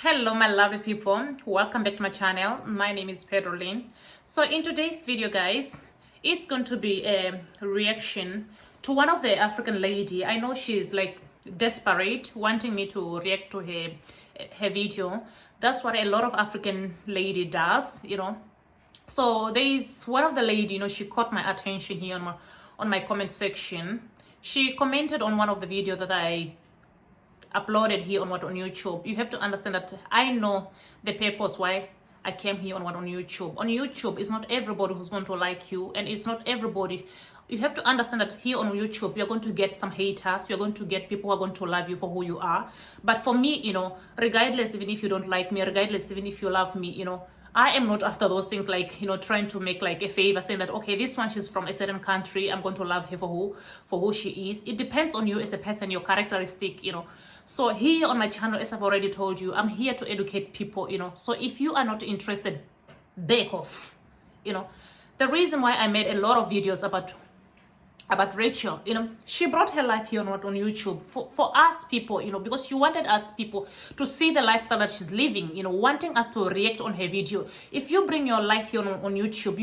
Hello my lovely people, welcome back to my channel. My name is Pedrolin. So in today's video guys, it's going to be a reaction to one of the African lady. I know she's like desperate wanting me to react to her video. That's what a lot of African lady does. So there is one of the lady, she caught my attention here on my comment section. She commented on one of the video that I uploaded here on YouTube. You have to understand that I know the purpose why I came here on YouTube. On YouTube, it's not everybody who's going to like you, and it's not everybody. You have to understand that here on YouTube, you're going to get some haters. You're going to get people who are going to love you for who you are. But for me, regardless, even if you don't like me, regardless, even if you love me, I am not after those things like, trying to make like a favor, saying that, okay, this one, she's from a certain country, I'm going to love her for who she is. It depends on you as a person, your characteristic, So here on my channel, as I've already told you, I'm here to educate people, So if you are not interested, back off, The reason why I made a lot of videos about Rachel, she brought her life here on YouTube for us people, because she wanted us people to see the lifestyle that she's living, wanting us to react on her video. If you bring your life here on YouTube,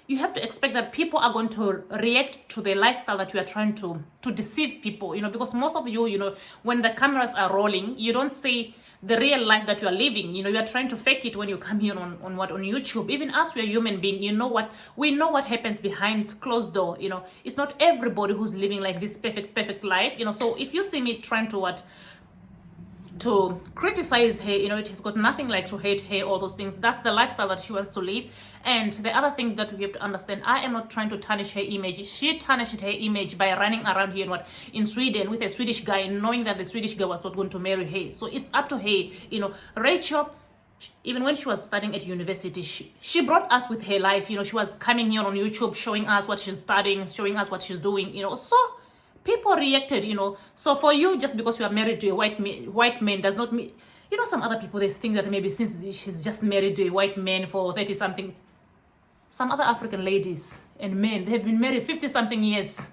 you have to expect that people are going to react to the lifestyle that you are trying to deceive people, because most of you, when the cameras are rolling, you don't see the real life that you are living. You are trying to fake it when you come here on YouTube. Even us, we are human beings. We know what happens behind closed door. It's not everybody who's living like this perfect life. So if you see me trying to criticize her, it has got nothing like to hate her, all those things. That's the lifestyle that she wants to live. And the other thing that we have to understand, I am not trying to tarnish her image. She tarnished her image by running around here in Sweden with a Swedish guy, knowing that the Swedish guy was not going to marry her. So it's up to her. Rachel, even when she was studying at university, she brought us with her life. She was coming here on YouTube, showing us what she's studying, showing us what she's doing, So people reacted, So for you, just because you are married to a white man does not mean, some other people, they think that maybe since she's just married to a white man for 30-something, some other African ladies and men, they have been married 50-something years.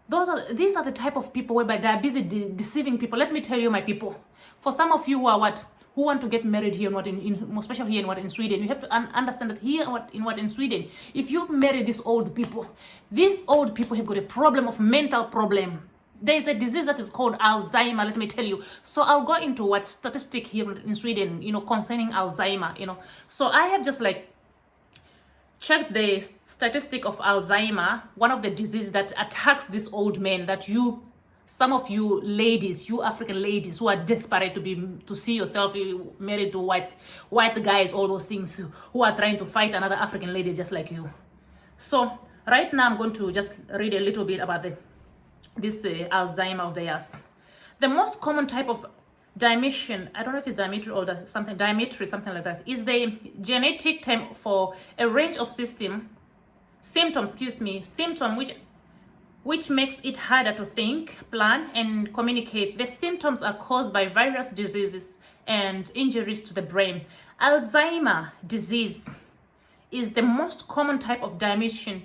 These are the type of people whereby they are busy deceiving people. Let me tell you, my people, for some of you who want to get married here especially here in Sweden, you have to understand that here in Sweden, if you marry these old people have got a problem of mental problem. There is a disease that is called Alzheimer, let me tell you. So I'll go into what statistic here in Sweden, concerning Alzheimer, So I have just checked the statistic of Alzheimer, one of the diseases that attacks this old men that some of you ladies, you African ladies who are desperate to see yourself married to white guys, all those things, who are trying to fight another African lady just like you. So right now I'm going to just read a little bit about this Alzheimer of theirs. The most common type of dementia, I don't know if it's dementia or something like that, is the genetic term for a range of symptoms which makes it harder to think, plan, and communicate. The symptoms are caused by various diseases and injuries to the brain. Alzheimer disease is the most common type of dementia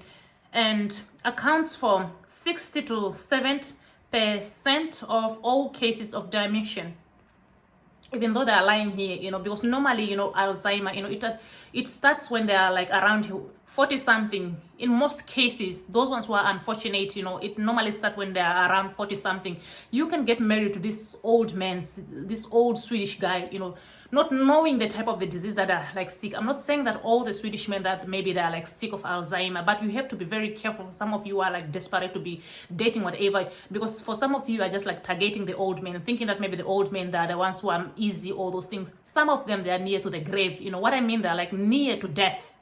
and accounts for 60 to 70% of all cases of dementia. Even though they are lying here, because normally, Alzheimer, it starts when they are like around 40-something. In most cases, those ones who are unfortunate, it normally starts when they are around 40-something. You can get married to this old Swedish guy, not knowing the type of the disease that are like sick. I'm not saying that all the Swedish men that maybe they are like sick of Alzheimer, but you have to be very careful. Some of you are like desperate to be dating whatever, because for some of you are just like targeting the old men, thinking that maybe the old men, they are the ones who are easy, all those things. Some of them, they are near to the grave. What I mean? They're like near to death,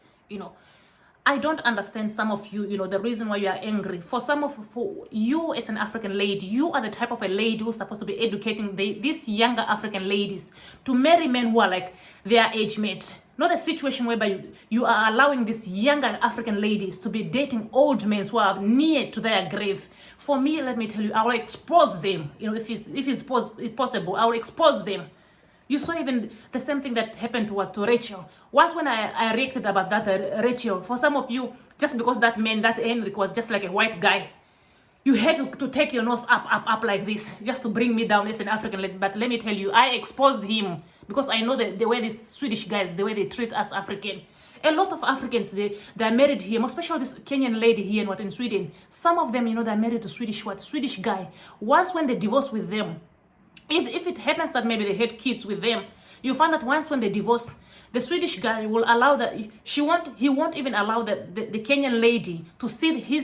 I don't understand some of you, the reason why you are angry. For you as an African lady, you are the type of a lady who's supposed to be educating these younger African ladies to marry men who are like their age mate. Not a situation whereby you are allowing these younger African ladies to be dating old men who are near to their grave. For me, let me tell you, I will expose them. If it's possible, I will expose them. You saw even the same thing that happened to Rachel. Once when I reacted about that Rachel, for some of you, just because that man, that Henrik was just like a white guy, you had to take your nose up like this just to bring me down as an African lady. But let me tell you, I exposed him because I know the way these Swedish guys, the way they treat us African. A lot of Africans, they're married here, especially this Kenyan lady here in Sweden. Some of them, they're married to Swedish guy. Once when they divorce with them, if it happens that maybe they had kids with them, you find that once when they divorce, the Swedish guy will allow that he won't even allow the Kenyan lady to see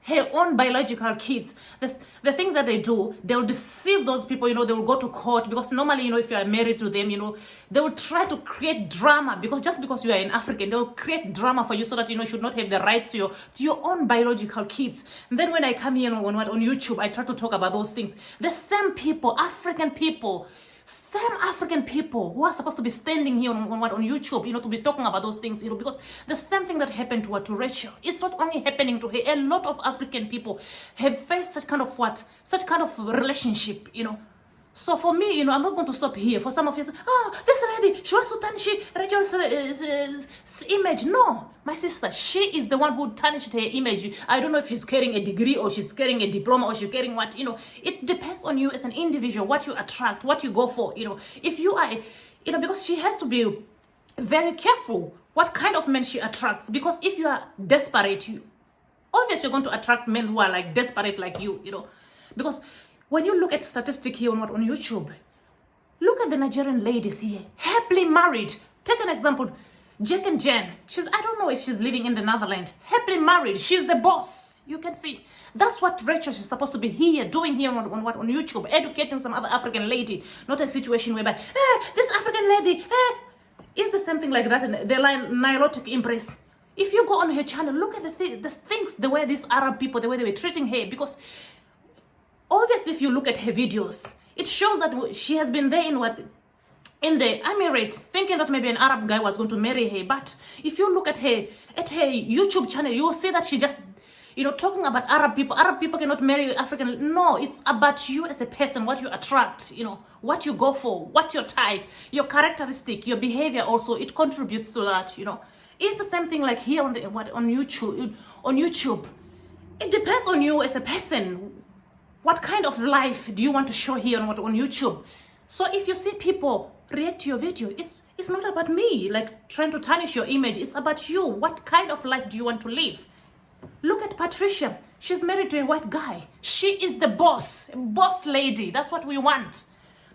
her own biological kids. The thing that they do, they'll deceive those people, they will go to court because normally, if you are married to them, they will try to create drama because just because you are an African, they will create drama for you so that, you should not have the right to your own biological kids. And then when I come here on YouTube, I try to talk about those things. The same people, African people, same African people who are supposed to be standing here on YouTube, to be talking about those things, because the same thing that happened to Rachel, it's not only happening to her. A lot of African people have faced such kind of relationship, So for me, I'm not going to stop here. For some of you, this lady, she wants to tarnish Rachel's image. No, my sister, she is the one who tarnished her image. I don't know if she's carrying a degree or she's carrying a diploma or she's carrying what, It depends on you as an individual, what you attract, what you go for, If you are, because she has to be very careful what kind of men she attracts. Because if you are desperate, obviously you're going to attract men who are like desperate like you, Because when you look at statistics here on YouTube, look at the Nigerian ladies here, happily married. Take an example, Jack and Jen. I don't know if she's living in the Netherlands. Happily married. She's the boss. You can see. That's what Rachel is supposed to be doing here on YouTube, educating some other African lady. Not a situation whereby, this African lady, is the same thing like that in the line Nilotic Impress. If you go on her channel, look at the things, the way these Arab people, the way they were treating her, because obviously, if you look at her videos, it shows that she has been there in the Emirates, thinking that maybe an Arab guy was going to marry her. But if you look at her YouTube channel, you will see that she just, talking about Arab people. Arab people cannot marry African. No, it's about you as a person, what you attract, what you go for, what your type, your characteristic, your behavior. Also, it contributes to that. It's the same thing like here on YouTube. On YouTube, it depends on you as a person. What kind of life do you want to show here on YouTube? So if you see people react to your video, it's not about me, like trying to tarnish your image. It's about you. What kind of life do you want to live? Look at Patricia. She's married to a white guy. She is the boss lady. That's what we want.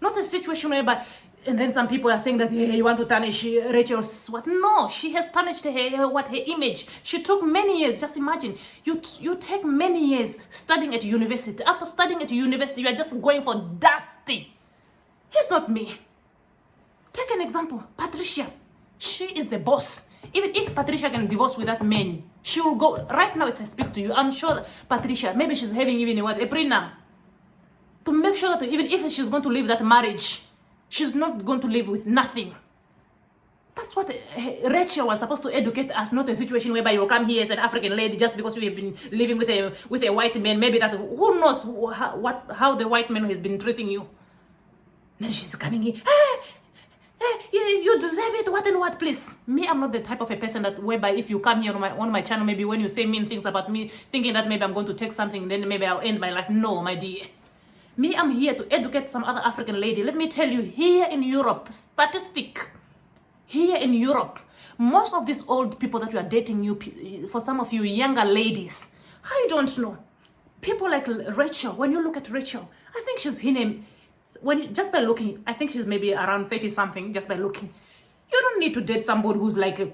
Not a situation where, and then some people are saying that, hey, you want to tarnish Rachel's what? No, she has tarnished her image. She took many years. Just imagine, you take many years studying at university. After studying at university, you are just going for dusty. He's not me. Take an example, Patricia. She is the boss. Even if Patricia can divorce with that man, she will go. Right now, as I speak to you, I'm sure Patricia, maybe she's having even a prenup to make sure that even if she's going to leave that marriage, she's not going to live with nothing. That's what Rachel was supposed to educate us, not a situation whereby you come here as an African lady just because you have been living with a white man. Maybe that, who knows how the white man has been treating you. Then she's coming here, you deserve it, what and what, please. Me, I'm not the type of a person that whereby if you come here on my channel, maybe when you say mean things about me, thinking that maybe I'm going to take something, then maybe I'll end my life. No, my dear. Me, I'm here to educate some other African lady. Let me tell you, here in Europe, here in Europe, most of these old people that you are dating, for some of you younger ladies, I don't know. People like Rachel, when you look at Rachel, I think she's just by looking, I think she's maybe around 30 something, just by looking. You don't need to date somebody who's like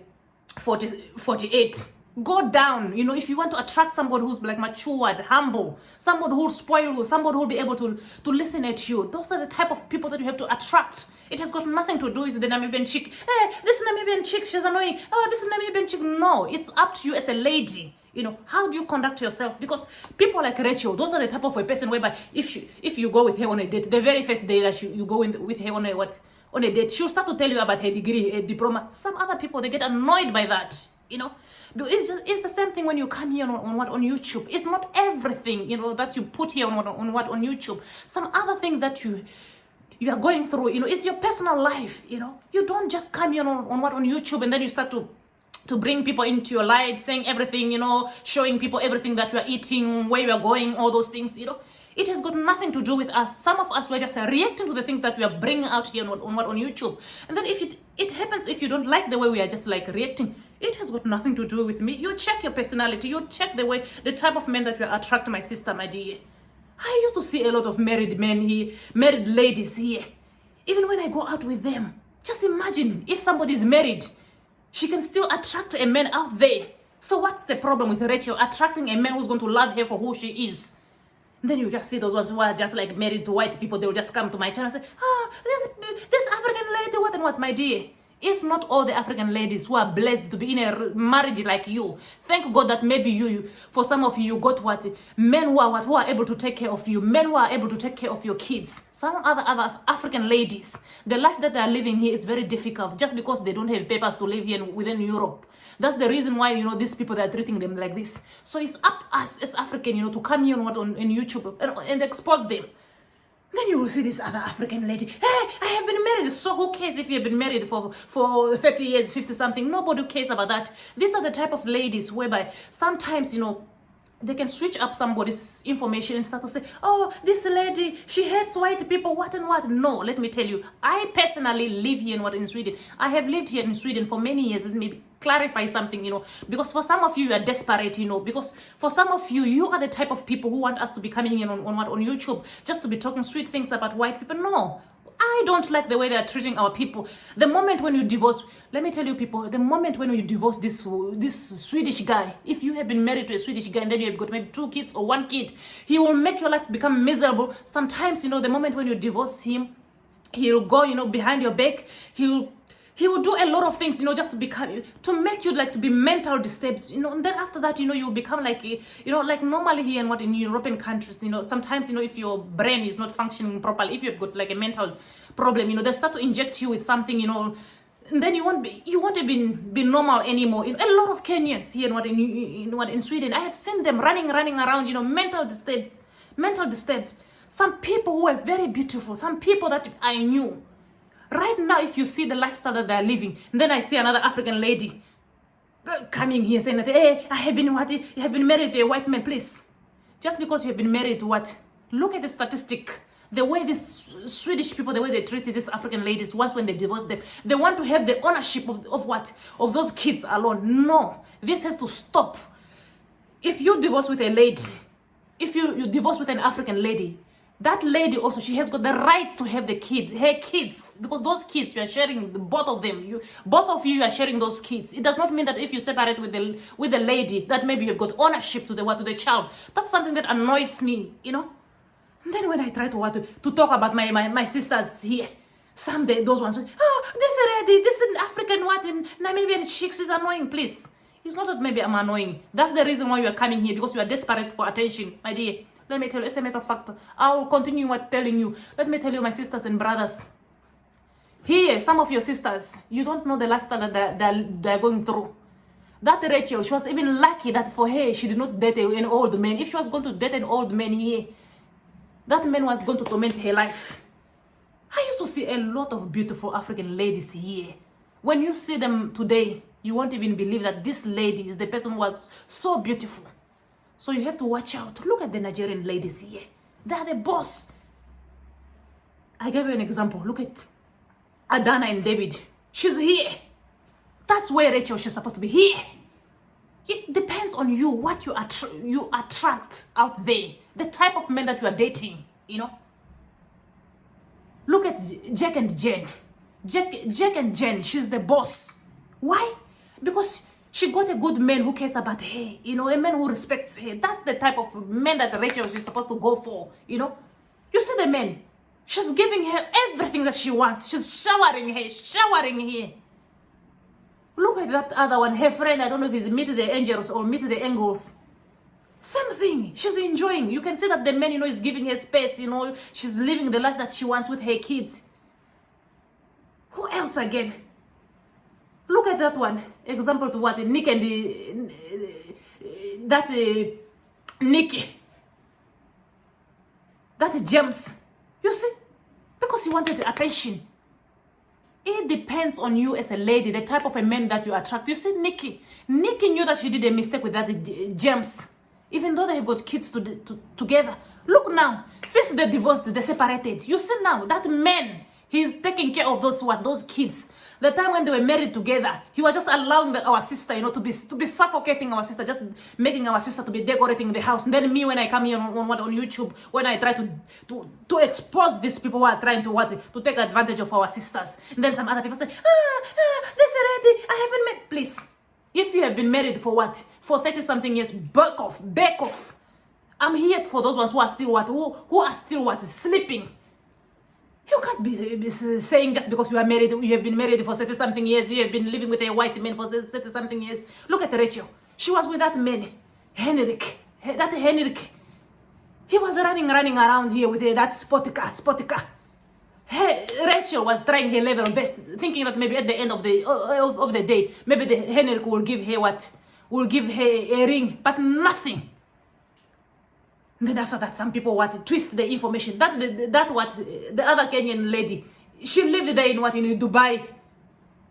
48. Go down, if you want to attract somebody who's like matured, humble, somebody who'll spoil you, somebody who'll be able to listen at you. Those are the type of people that you have to attract. It has got nothing to do with the Namibian chick. Hey, this Namibian chick, she's annoying. Oh, this Namibian chick. No, it's up to you as a lady. How do you conduct yourself? Because people like Rachel, those are the type of a person whereby if you go with her on a date, the very first day that you go with her on a date, she'll start to tell you about her degree, her diploma. Some other people, they get annoyed by that. It's the same thing when you come here on YouTube. It's not everything that you put here on YouTube. Some other things that you are going through, it's your personal life. You don't just come here on YouTube and then you start to to bring people into your life, saying everything, showing people everything that you are eating, where you are going, all those things, It has got nothing to do with us. Some of us were just reacting to the things that we are bringing out here on YouTube. And then if it happens, if you don't like the way we are just like reacting, it has got nothing to do with me. You check your personality. You check the type of men that you attract, my sister, my dear. I used to see a lot of married men here, married ladies here. Even when I go out with them, just imagine if somebody is married, she can still attract a man out there. So what's the problem with Rachel attracting a man who's going to love her for who she is? And then you just see those ones who are just like married to white people. They will just come to my channel and say, this African lady, what and what, my dear. It's not all the African ladies who are blessed to be in a marriage like you. Thank God that maybe you for some of you got men who are able to take care of you, men who are able to take care of your kids. Some other African ladies, the life that they are living here is very difficult just because they don't have papers to live here within Europe. That's the reason why, these people, that are treating them like this. So it's up to us as African, to come here on YouTube and expose them. Then you will see this other African lady. Hey, I have been married. So who cares if you have been married for 30 years, 50 something? Nobody cares about that. These are the type of ladies whereby sometimes, they can switch up somebody's information and start to say, oh, this lady, she hates white people, what and what. No, let me tell you, I personally live here in Sweden. I have lived here in Sweden for many years. Let me clarify something, because for some of you are desperate, because for some of you are the type of people who want us to be coming in on YouTube just to be talking sweet things about white people. No, I don't like the way they are treating our people. The moment when you divorce, let me tell you people, the moment when you divorce this Swedish guy, if you have been married to a Swedish guy and then you have got maybe 2 kids or 1 kid, he will make your life become miserable. Sometimes, the moment when you divorce him, he'll go, behind your back. He will do a lot of things, just to make you like to be mental disturbed, and then after that, you become like, like normally here and what in European countries, sometimes, if your brain is not functioning properly, if you've got like a mental problem, they start to inject you with something, and then you won't be normal anymore. A lot of Kenyans here in Sweden, I have seen them running around, mental disturbed. Some people who are very beautiful, some people that I knew. Right now, if you see the lifestyle that they are living, and then I see another African lady coming here saying that, hey, I have been married to a white man, please. Just because you have been married to what? Look at the statistic. The way these Swedish people, the way they treated these African ladies once when they divorced them, they want to have the ownership of what? Of those kids alone. No, this has to stop. If you divorce with a lady, if you divorce with an African lady, that lady also, she has got the right to have her kids, because those kids, you are sharing both of them. Both of you are sharing those kids. It does not mean that if you separate with the lady, that maybe you've got ownership to the child. That's something that annoys me, And then when I try to talk about my sisters here, someday those ones say, oh, this is African what in Namibian chicks is annoying, please. It's not that maybe I'm annoying. That's the reason why you are coming here, because you are desperate for attention, my dear. Let me tell you, as a matter of fact, I will continue telling you. Let me tell you, my sisters and brothers. Here, some of your sisters, you don't know the lifestyle that they're going through. That Rachel, she was even lucky that for her, she did not date an old man. If she was going to date an old man here, that man was going to torment her life. I used to see a lot of beautiful African ladies here. When you see them today, you won't even believe that this lady is the person who was so beautiful. So you have to watch out. Look at the Nigerian ladies here. They are the boss. I gave you an example. Look at Adana and David. She's here. That's where Rachel, she's supposed to be here. It depends on you, what you attract out there. The type of men that you are dating, Look at Jack and Jen. Jack and Jen, she's the boss. Why? Because she got a good man who cares about her, a man who respects her. That's the type of man that Rachel is supposed to go for, You see the man. She's giving her everything that she wants. She's showering her. Look at that other one, her friend. I don't know if it's Meet the Angels or Meet the Angles. Same thing. She's enjoying. You can see that the man, is giving her space, She's living the life that she wants with her kids. Who else again? Look at that one. Example to what? Nick and Nicky. That James. You see? Because he wanted the attention. It depends on you as a lady, the type of a man that you attract. You see, Nikki knew that she did a mistake with that James, even though they have got kids together. Look now, since they divorced, they separated. You see now, that man, he's taking care of those kids. The time when they were married together, he was just allowing our sister, to be suffocating our sister, just making our sister to be decorating the house. And then me, when I come here on YouTube, when I try to expose these people who are trying to take advantage of our sisters, and then some other people say, this lady, I haven't met. Please, if you have been married for 30-something years, back off. I'm here for those ones who are still sleeping. You can't be saying just because you have been married for 30-something years, you have been living with a white man for 30-something years. Look at Rachel. She was with that man, Henrik. He was running around here with that Spotica. Rachel was trying her level best, thinking that maybe at the end of the day, maybe Henrik will give her will give her a ring, but nothing. And then after that, some people twist the information. The other Kenyan lady, she lived there in Dubai,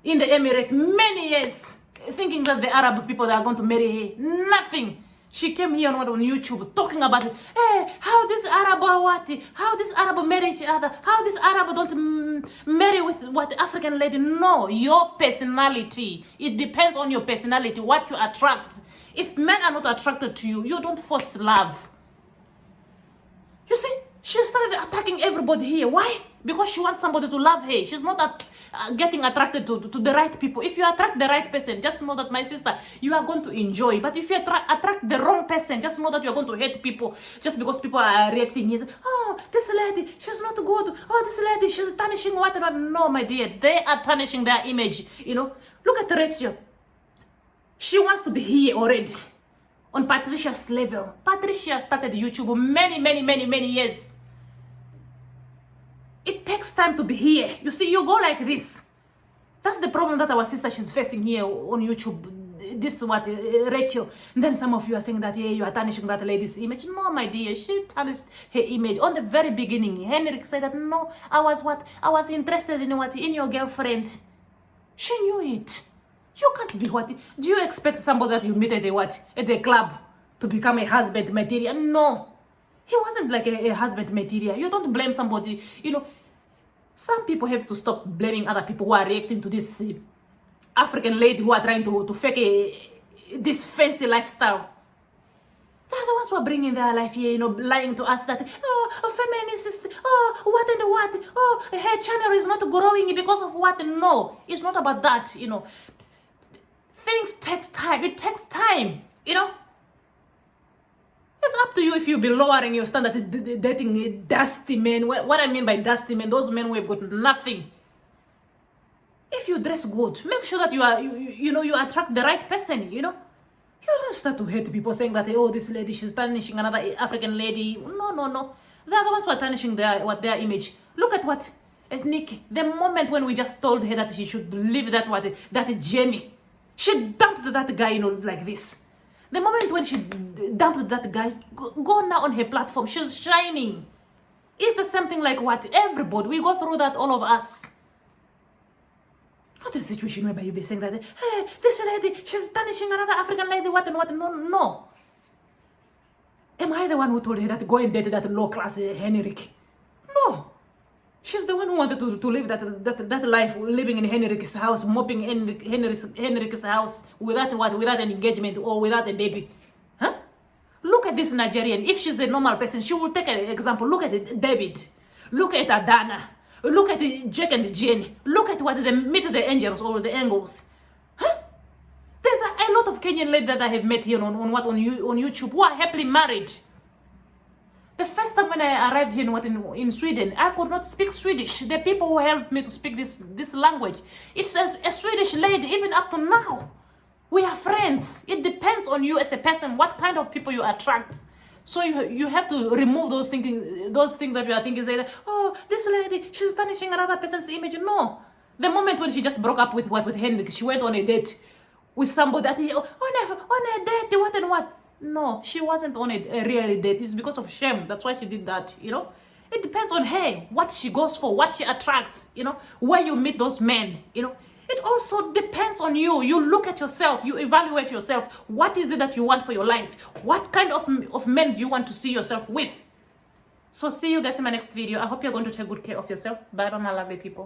in the Emirates, many years, thinking that the Arab people are going to marry her. Nothing. She came here on YouTube talking about it. Hey, how this Arab marry each other, how this Arab don't marry with African lady. No, your personality. It depends on your personality, what you attract. If men are not attracted to you, you don't force love. You see, she started attacking everybody here. Why? Because she wants somebody to love her. She's not getting attracted to the right people. If you attract the right person, just know that, my sister, you are going to enjoy. But if you attract the wrong person, just know that you are going to hate people just because people are reacting. He's, oh, this lady, she's not good. Oh, this lady, she's tarnishing whatever. No, my dear, they are tarnishing their image. Look at Rachel. She wants to be here already. On Patricia's level. Patricia started YouTube many years. It takes time to be here. You see, you go like this. That's the problem that our sister, she's facing here on YouTube. This is Rachel. And then some of you are saying that, hey, you are tarnishing that lady's image. No, my dear, she tarnished her image. On the very beginning, Henrik said that, no, I was interested in your girlfriend. She knew it. You can't be do you expect somebody that you meet at the club to become a husband material? No. He wasn't like a husband material. You don't blame somebody. Some people have to stop blaming other people who are reacting to this African lady who are trying to fake this fancy lifestyle. They're the ones who are bringing their life here, lying to us that, feminist, her channel is not growing because of what? No, it's not about that, Things takes time. It takes time, It's up to you if you be lowering your standard dating dusty men. What I mean by dusty men, those men who have got nothing. If you dress good, make sure that you attract the right person, You don't start to hate people saying that, oh, this lady, she's tarnishing another African lady. No. They're the ones who are tarnishing their image. Look at Nikki. The moment when we just told her that she should leave that Jamie, she dumped that guy, like this. The moment when she dumped that guy, go now on her platform, she's shining. It's the same thing like everybody. We go through that, all of us. Not a situation whereby you be saying that, hey, this lady, she's tarnishing another African lady, what. No. Am I the one who told her that go and date that low-class Henrik? No. She's the one who wanted to live that life, living in Henrik's house, mopping Henrik's house without an engagement or without a baby. Huh? Look at this Nigerian. If she's a normal person, she will take an example. Look at David. Look at Adana. Look at Jack and Jane. Look at they meet the angels or the angels. Huh? There's a lot of Kenyan ladies that I have met here on YouTube who are happily married. The first time when I arrived here in Sweden, I could not speak Swedish. The people who helped me to speak this language, it says a Swedish lady, even up to now. We are friends. It depends on you as a person, what kind of people you attract. So you have to remove those things that you are thinking, say that, oh, this lady, she's tarnishing another person's image. No. The moment when she just broke up with Henrik, she went on a date with somebody that, on a date, what and what. No, she wasn't on a real date. It's because of shame. That's why she did that, It depends on her, what she goes for, what she attracts, where you meet those men, It also depends on you. You look at yourself, you evaluate yourself. What is it that you want for your life? What kind of men do you want to see yourself with? So see you guys in my next video. I hope you're going to take good care of yourself. Bye bye, my lovely people.